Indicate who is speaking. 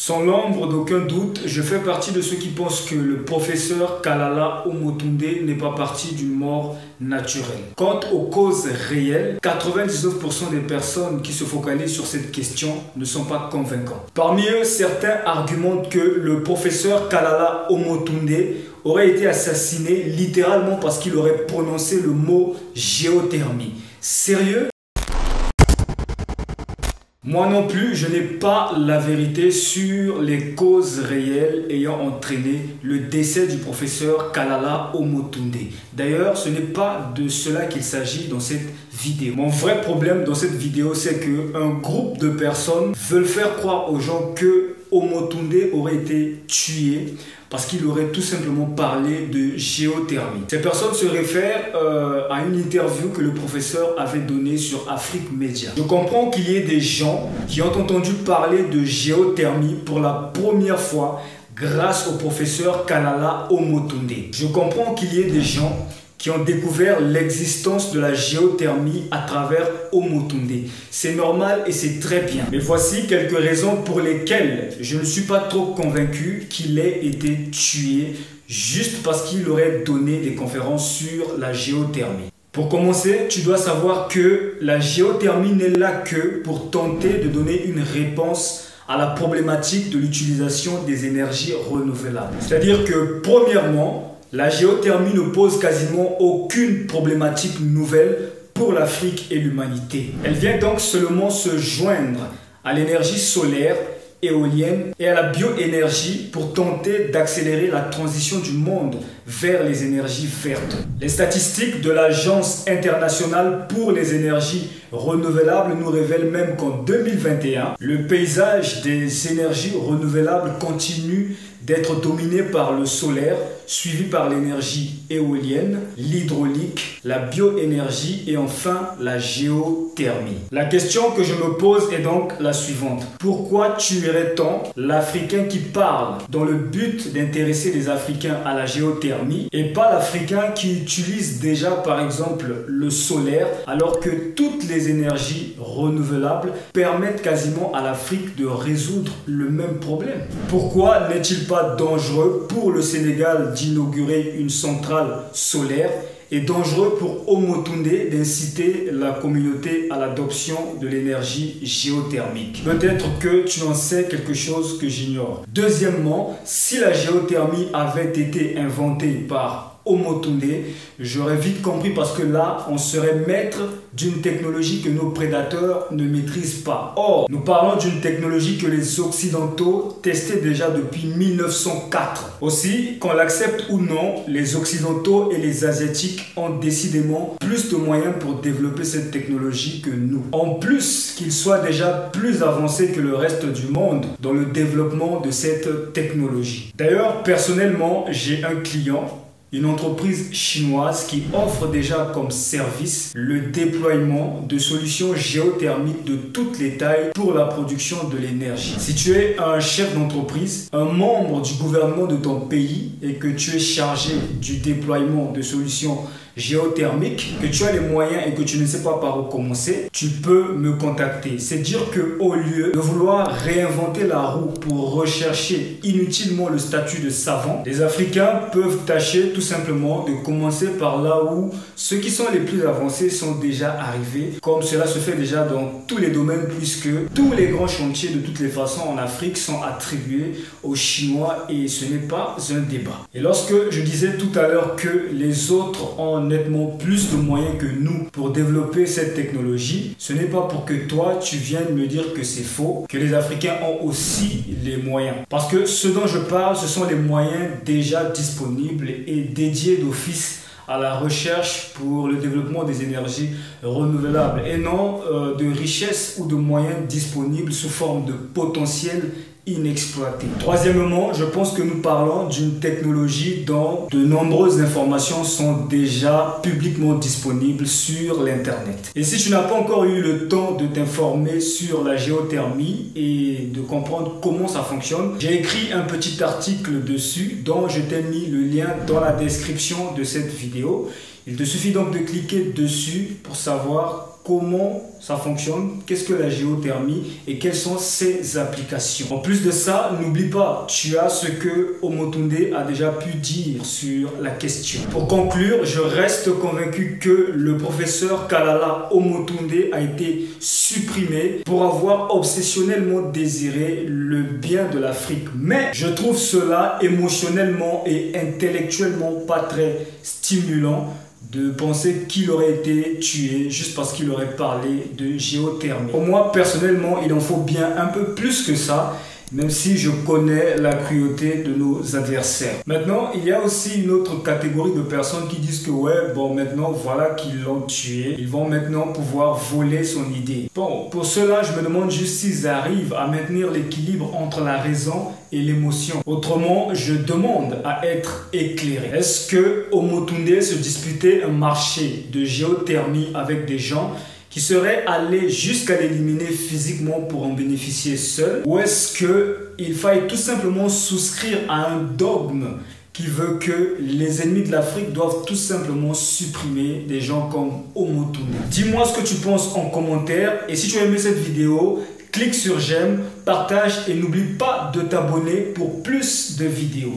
Speaker 1: Sans l'ombre d'aucun doute, je fais partie de ceux qui pensent que le professeur Kalala Omotunde n'est pas parti d'une mort naturelle. Quant aux causes réelles, 99% des personnes qui se focalisent sur cette question ne sont pas convaincants. Parmi eux, certains argumentent que le professeur Kalala Omotunde aurait été assassiné littéralement parce qu'il aurait prononcé le mot géothermie. Sérieux ? Moi non plus, je n'ai pas la vérité sur les causes réelles ayant entraîné le décès du professeur Kalala Omotunde. D'ailleurs, ce n'est pas de cela qu'il s'agit dans cette vidéo. Mon vrai problème dans cette vidéo, c'est qu'un groupe de personnes veulent faire croire aux gens que Omotunde aurait été tué parce qu'il aurait tout simplement parlé de géothermie. Ces personnes se réfèrent à une interview que le professeur avait donnée sur Afrique Média. Je comprends qu'il y ait des gens qui ont entendu parler de géothermie pour la première fois grâce au professeur Kalala Omotunde. Je comprends qu'il y ait des gens qui ont découvert l'existence de la géothermie à travers Omotunde. C'est normal et c'est très bien. Mais voici quelques raisons pour lesquelles je ne suis pas trop convaincu qu'il ait été tué juste parce qu'il aurait donné des conférences sur la géothermie. Pour commencer, tu dois savoir que la géothermie n'est là que pour tenter de donner une réponse à la problématique de l'utilisation des énergies renouvelables. C'est-à-dire que premièrement, la géothermie ne pose quasiment aucune problématique nouvelle pour l'Afrique et l'humanité. Elle vient donc seulement se joindre à l'énergie solaire, éolienne et à la bioénergie pour tenter d'accélérer la transition du monde vers les énergies vertes. Les statistiques de l'Agence internationale pour les énergies renouvelables nous révèlent même qu'en 2021, le paysage des énergies renouvelables continue d'être dominé par le solaire, suivi par l'énergie éolienne, l'hydraulique, la bioénergie et enfin la géothermie. La question que je me pose est donc la suivante. Pourquoi tuerait-on l'Africain qui parle dans le but d'intéresser les Africains à la géothermie et pas l'Africain qui utilise déjà par exemple le solaire alors que toutes les énergies renouvelables permettent quasiment à l'Afrique de résoudre le même problème? Pourquoi n'est-il pas dangereux pour le Sénégal d'inaugurer une centrale solaire et dangereux pour Omotunde d'inciter la communauté à l'adoption de l'énergie géothermique? Peut-être que tu en sais quelque chose que j'ignore. Deuxièmement, si la géothermie avait été inventée par Omotunde, j'aurais vite compris parce que là, on serait maître d'une technologie que nos prédateurs ne maîtrisent pas. Or, nous parlons d'une technologie que les Occidentaux testaient déjà depuis 1904. Aussi, qu'on l'accepte ou non, les Occidentaux et les Asiatiques ont décidément plus de moyens pour développer cette technologie que nous. En plus qu'ils soient déjà plus avancés que le reste du monde dans le développement de cette technologie. D'ailleurs, personnellement, j'ai un client, une entreprise chinoise qui offre déjà comme service le déploiement de solutions géothermiques de toutes les tailles pour la production de l'énergie. Si tu es un chef d'entreprise, un membre du gouvernement de ton pays et que tu es chargé du déploiement de solutions géothermiques, que tu as les moyens et que tu ne sais pas par où commencer, tu peux me contacter. C'est dire qu'au lieu de vouloir réinventer la roue pour rechercher inutilement le statut de savant, les Africains peuvent tâcher tout simplement de commencer par là où ceux qui sont les plus avancés sont déjà arrivés, comme cela se fait déjà dans tous les domaines puisque tous les grands chantiers de toutes les façons en Afrique sont attribués aux Chinois et ce n'est pas un débat. Et lorsque je disais tout à l'heure que les autres ont nettement plus de moyens que nous pour développer cette technologie, ce n'est pas pour que toi tu viennes me dire que c'est faux, que les Africains ont aussi les moyens. Parce que ce dont je parle, ce sont les moyens déjà disponibles et dédiés d'office à la recherche pour le développement des énergies renouvelables et non de richesses ou de moyens disponibles sous forme de potentiel inexploité. Troisièmement, je pense que nous parlons d'une technologie dont de nombreuses informations sont déjà publiquement disponibles sur l'internet. Et si tu n'as pas encore eu le temps de t'informer sur la géothermie et de comprendre comment ça fonctionne, j'ai écrit un petit article dessus dont je t'ai mis le lien dans la description de cette vidéo. Il te suffit donc de cliquer dessus pour savoir comment ça fonctionne, qu'est-ce que la géothermie et quelles sont ses applications. En plus de ça, n'oublie pas, tu as ce que Omotunde a déjà pu dire sur la question. Pour conclure, je reste convaincu que le professeur Kalala Omotunde a été supprimé pour avoir obsessionnellement désiré le bien de l'Afrique. Mais je trouve cela émotionnellement et intellectuellement pas très stimulant de penser qu'il aurait été tué juste parce qu'il aurait parlé de géothermie. Pour moi, personnellement, il en faut bien un peu plus que ça, même si je connais la cruauté de nos adversaires. Maintenant, il y a aussi une autre catégorie de personnes qui disent que ouais, bon, maintenant, voilà qu'ils l'ont tué. Ils vont maintenant pouvoir voler son idée. Bon, pour cela, je me demande juste s'ils arrivent à maintenir l'équilibre entre la raison et l'émotion. Autrement, je demande à être éclairé. Est-ce que Omotunde se disputait un marché de géothermie avec des gens qui seraient allés jusqu'à l'éliminer physiquement pour en bénéficier seul? Ou est-ce qu'il faille tout simplement souscrire à un dogme qui veut que les ennemis de l'Afrique doivent tout simplement supprimer des gens comme Omotunde? Dis-moi ce que tu penses en commentaire, et si tu as aimé cette vidéo, clique sur j'aime, partage et n'oublie pas de t'abonner pour plus de vidéos.